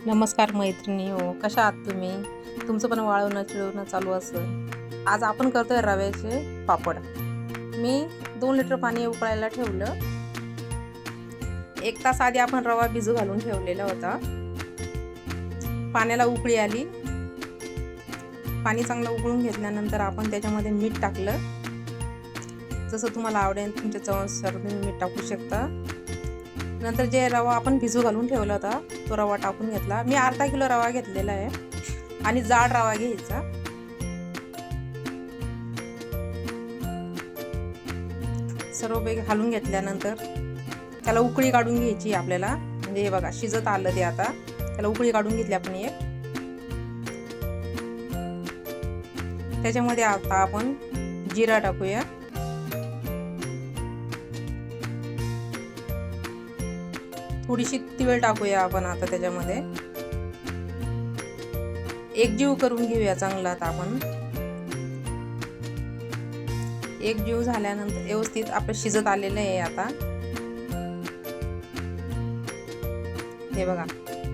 नमस्कार मैत्रिणी हो, कशा आहात तुम्ही? तुमचं पण वाळवणं चिळवणं चालू असेल. आज आपण करतोय रव्याचे पापड. मी 2 लिटर पाणी उकळायला ठेवलं. 1 तास आधी आपण रवा भिजू घालून ठेवलेला होता. पाण्याला उकळी आली. पाणी चांगलं उकळून घेतल्यानंतर आपण त्याच्यामध्ये मीठ टाकलं. जसं तुम्हाला आवडेल तुमच्या चवीनुसार तुम्ही मीठ टाकू शकता. नंतर जे रवा आपण भिजू घालून ठेवला होता तो रवा टाकून घेतला. मी अर्धा किलो रवा घेतलेला आहे आणि जाड रवा घ्यायचा. सर्व बेग घालून घेतल्यानंतर त्याला उकळी काढून घ्यायची आपल्याला. म्हणजे हे बघा शिजत आलं ते. आता त्याला उकळी काढून घेतली आपण एक. त्याच्यामध्ये आता आपण जिरा टाकूया. थोडीशी तीळ टाकूया आपण आता त्याच्यामध्ये. एकजीव करून घेऊया चांगला. आता आपण एकजीव झाल्यानंतर व्यवस्थित आपलं शिजत आलेलं आहे. आता हे बघा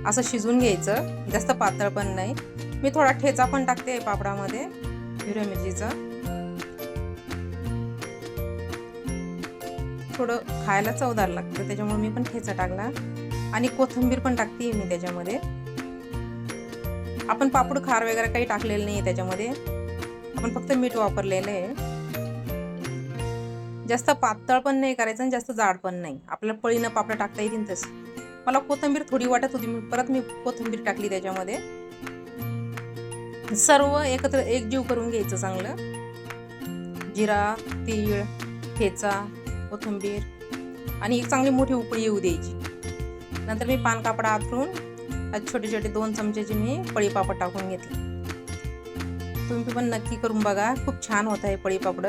असं शिजून घ्यायचं, जास्त पातळ पण नाही. मी थोडा ठेचा पण टाकते पापडामध्ये हिरव्या मिरचीचा. थोडं खायला चवदार लागतं त्याच्यामुळे मी पण ठेचा टाकला. आणि कोथिंबीर पण टाकते मी त्याच्यामध्ये. आपण पापड खार वगैरे काही टाकलेलं नाही त्याच्यामध्ये. आपण फक्त मीठ वापरलेलं आहे. जास्त पातळ पण नाही करायचं आणि जास्त जाड पण नाही. आपल्याला पळीनं पापड टाकता येतील तसं. मला कोथिंबीर थोडी वाटत होती, परत मी कोथिंबीर टाकली त्याच्यामध्ये. सर्व एकत्र एकजीव करून घ्यायचं चांगलं. जिरा, तीळ, ठेचा, कोथिंबीर आणि एक चांगली मोठी उकळी येऊ द्यायची. नंतर मी पान कापड आथरून छोटे छोटे 2 चमच्याचे मी पळी पापड टाकून घेतले. तुम्ही पण नक्की करून बघा, खूप छान होत आहे पळी पापड.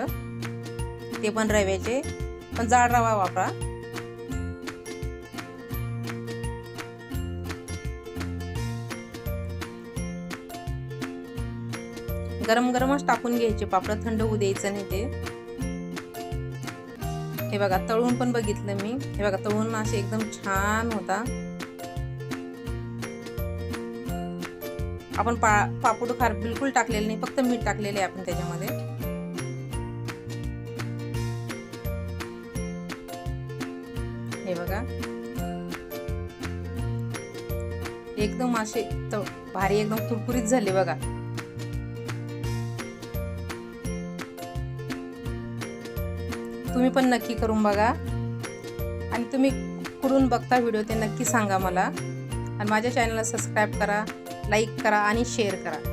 ते पण रव्याचे, पण जाड रवा वापरा. गरम गरमच टाकून घ्यायचे पापड, थंड होऊ द्यायचं नाही ते. हे बघा तळून पण बघितलं मी. हे बघा तळून असे एकदम छान होता. आपण पापड खार बिलकुल टाकलेलं नाही, फक्त मीठ टाकलेले आहे आपण त्याच्यामध्ये. हे बघा एकदम असे भारी एकदम कुरकुरीत झाले बघा. तुम्ही पण नक्की करून बघा. आणि तुम्ही कुठून बघता व्हिडिओ ते नक्की सांगा मला. आणि माझ्या चॅनलला सबस्क्राईब करा, लाईक करा आणि शेअर करा.